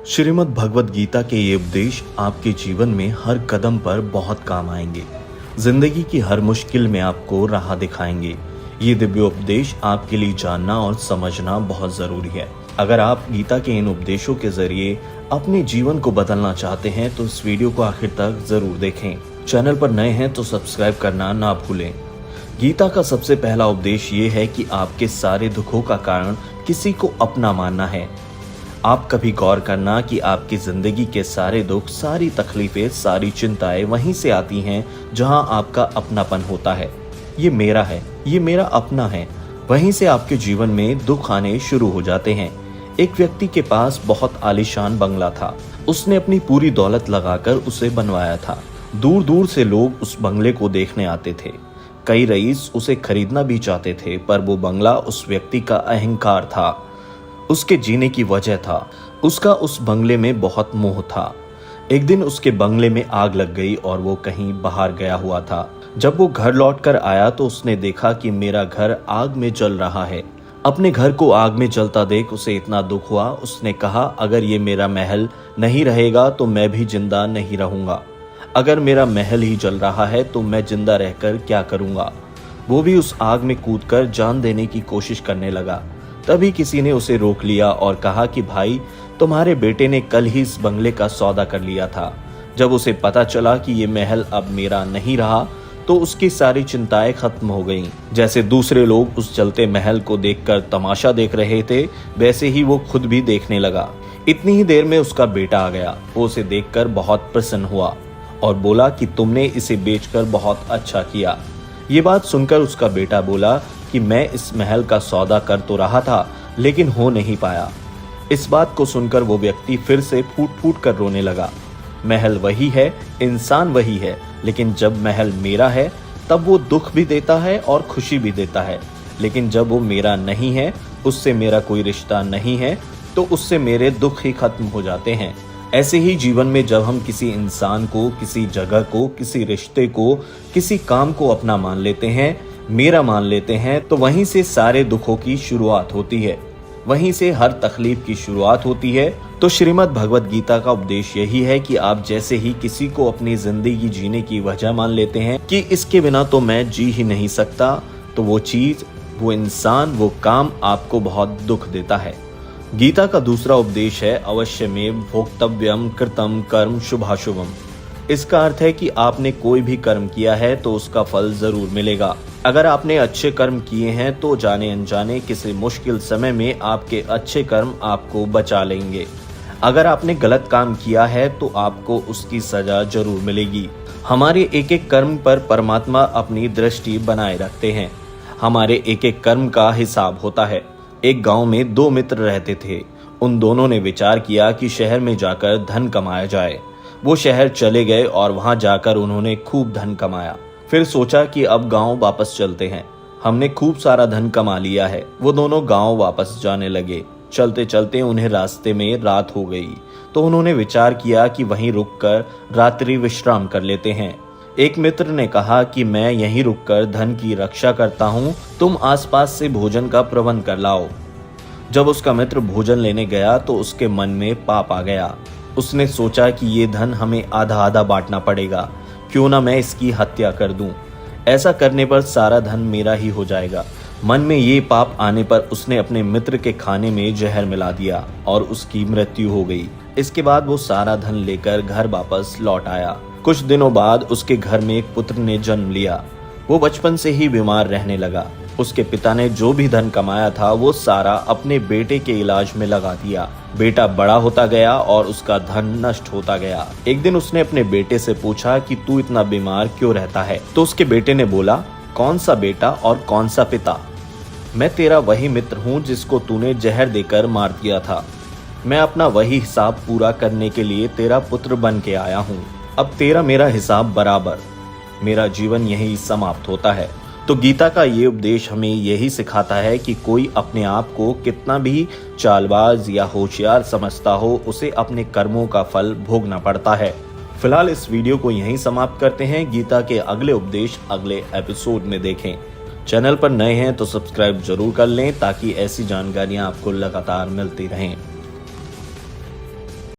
श्रीमद् भगवत गीता के ये उपदेश आपके जीवन में हर कदम पर बहुत काम आएंगे। जिंदगी की हर मुश्किल में आपको राह दिखाएंगे। ये दिव्य उपदेश आपके लिए जानना और समझना बहुत जरूरी है। अगर आप गीता के इन उपदेशों के जरिए अपने जीवन को बदलना चाहते हैं तो इस वीडियो को आखिर तक जरूर देखें। चैनल पर नए हैं तो सब्सक्राइब करना ना भूलें। गीता का सबसे पहला उपदेश ये है कि आपके सारे दुखों का कारण किसी को अपना मानना है। आप कभी गौर करना कि आपकी जिंदगी के सारे दुख, सारी तकलीफें, सारी चिंताएं वहीं से आती हैं जहां आपका अपनापन होता है। ये मेरा है, ये मेरा अपना है। वहीं से आपके जीवन में दुख आने शुरू हो जाते हैं। एक व्यक्ति के पास बहुत आलीशान बंगला था। उसने अपनी पूरी दौलत लगाकर उसे बनवाया था। दूर दूर से लोग उस बंगले को देखने आते थे। कई रईस उसे खरीदना भी चाहते थे, पर वो बंगला उस व्यक्ति का अहंकार था, उसके जीने की वजह था। उसका उस बंगले में बहुत मोह था। एक दिन उसके बंगले में आग लग गई और वो कहीं बाहर गया हुआ था। जब वो घर लौटकर आया तो उसने देखा कि मेरा घर आग में जल रहा है। अपने घर को आग में जलता देख उसे इतना दुख हुआ। उसने कहा, अगर ये मेरा महल नहीं रहेगा तो मैं भी जिंदा नहीं रहूंगा। अगर मेरा महल ही जल रहा है तो मैं जिंदा रहकर क्या करूंगा। वो भी उस आग में कूदकर जान देने की कोशिश करने लगा। तभी किसी ने उसे रोक लिया और कहा कि भाई, तुम्हारे बेटे ने कल ही इस बंगले का सौदा कर लिया था। जब उसे पता चला कि ये महल अब मेरा नहीं रहा तो उसकी सारी चिंताएं खत्म हो गईं। जैसे दूसरे लोग उस जलते महल को देखकर तमाशा देख रहे थे, वैसे ही वो खुद भी देखने लगा। इतनी ही देर में उसका बेटा आ गया। वो उसे देखकर बहुत प्रसन्न हुआ और बोला कि तुमने इसे बेचकर बहुत अच्छा किया। ये बात सुनकर उसका बेटा बोला कि मैं इस महल का सौदा कर तो रहा था, लेकिन हो नहीं पाया। इस बात को सुनकर वो व्यक्ति फिर से फूट फूट कर रोने लगा। महल वही है, इंसान वही है, लेकिन जब महल मेरा है तब वो दुख भी देता है और खुशी भी देता है। लेकिन जब वो मेरा नहीं है, उससे मेरा कोई रिश्ता नहीं है, तो उससे मेरे दुख ही खत्म हो जाते हैं। ऐसे ही जीवन में जब हम किसी इंसान को, किसी जगह को, किसी रिश्ते को, किसी काम को अपना मान लेते हैं, मेरा मान लेते हैं, तो वहीं से सारे दुखों की शुरुआत होती है। वहीं से हर तकलीफ की शुरुआत होती है। तो श्रीमद् भगवत गीता का उपदेश यही है कि आप जैसे ही किसी को अपनी जिंदगी जीने की वजह मान लेते हैं कि इसके बिना तो मैं जी ही नहीं सकता, तो वो चीज, वो इंसान, वो काम आपको बहुत दुख देता है। गीता का दूसरा उपदेश है अवश्यमेव भोक्तव्यम कृतम कर्म शुभाशुभम। इसका अर्थ है कि आपने कोई भी कर्म किया है तो उसका फल जरूर मिलेगा। अगर आपने अच्छे कर्म किए हैं तो जाने अनजाने किसी मुश्किल समय में आपके अच्छे कर्म आपको बचा लेंगे। अगर आपने गलत काम किया है तो आपको उसकी सजा जरूर मिलेगी। हमारे एक एक कर्म पर परमात्मा अपनी दृष्टि बनाए रखते हैं। हमारे एक एक कर्म का हिसाब होता है। एक गांव में दो मित्र रहते थे। उन दोनों ने विचार किया कि शहर में जाकर धन कमाया जाए। वो शहर चले गए और वहां जाकर उन्होंने खूब धन कमाया। फिर सोचा कि अब गांव वापस चलते हैं, हमने खूब सारा धन कमा लिया है। वो दोनों गांव वापस जाने लगे। चलते चलते उन्हें रास्ते में रात हो गई, तो उन्होंने विचार किया कि वहीं रुककर रात्रि विश्राम कर लेते हैं। एक मित्र ने कहा कि मैं यहीं रुककर धन की रक्षा करता हूँ, तुम आसपास से भोजन का प्रबंध कर लाओ। जब उसका मित्र भोजन लेने गया तो उसके मन में पाप आ गया। उसने सोचा कि ये धन हमें आधा आधा बांटना पड़ेगा, क्यों ना मैं इसकी हत्या कर दूं। ऐसा करने पर सारा धन मेरा ही हो जाएगा। मन में ये पाप आने पर उसने अपने मित्र के खाने में जहर मिला दिया और उसकी मृत्यु हो गई। इसके बाद वो सारा धन लेकर घर वापस लौट आया। कुछ दिनों बाद उसके घर में एक पुत्र ने जन्म लिया। वो बचपन से ही बीमार रहने लगा। उसके पिता ने जो भी धन कमाया था वो सारा अपने बेटे के इलाज में लगा दिया। बेटा बड़ा होता गया और उसका धन नष्ट होता गया। एक दिन उसने अपने बेटे से पूछा कि तू इतना बीमार क्यों रहता है। तो उसके बेटे ने बोला, कौन सा बेटा और कौन सा पिता, मैं तेरा वही मित्र हूँ जिसको तूने जहर देकर मार दिया था। मैं अपना वही हिसाब पूरा करने के लिए तेरा पुत्र बन के आया हूँ। अब तेरा मेरा हिसाब बराबर। मेरा जीवन यही समाप्त होता है। तो गीता का ये उपदेश हमें यही सिखाता है कि कोई अपने आप को कितना भी चालबाज या होशियार समझता हो, उसे अपने कर्मों का फल भोगना पड़ता है। फिलहाल इस वीडियो को यहीं समाप्त करते हैं। गीता के अगले उपदेश अगले एपिसोड में देखें। चैनल पर नए हैं तो सब्सक्राइब जरूर कर लें ताकि ऐसी जानकारियां आपको लगातार मिलती रहें।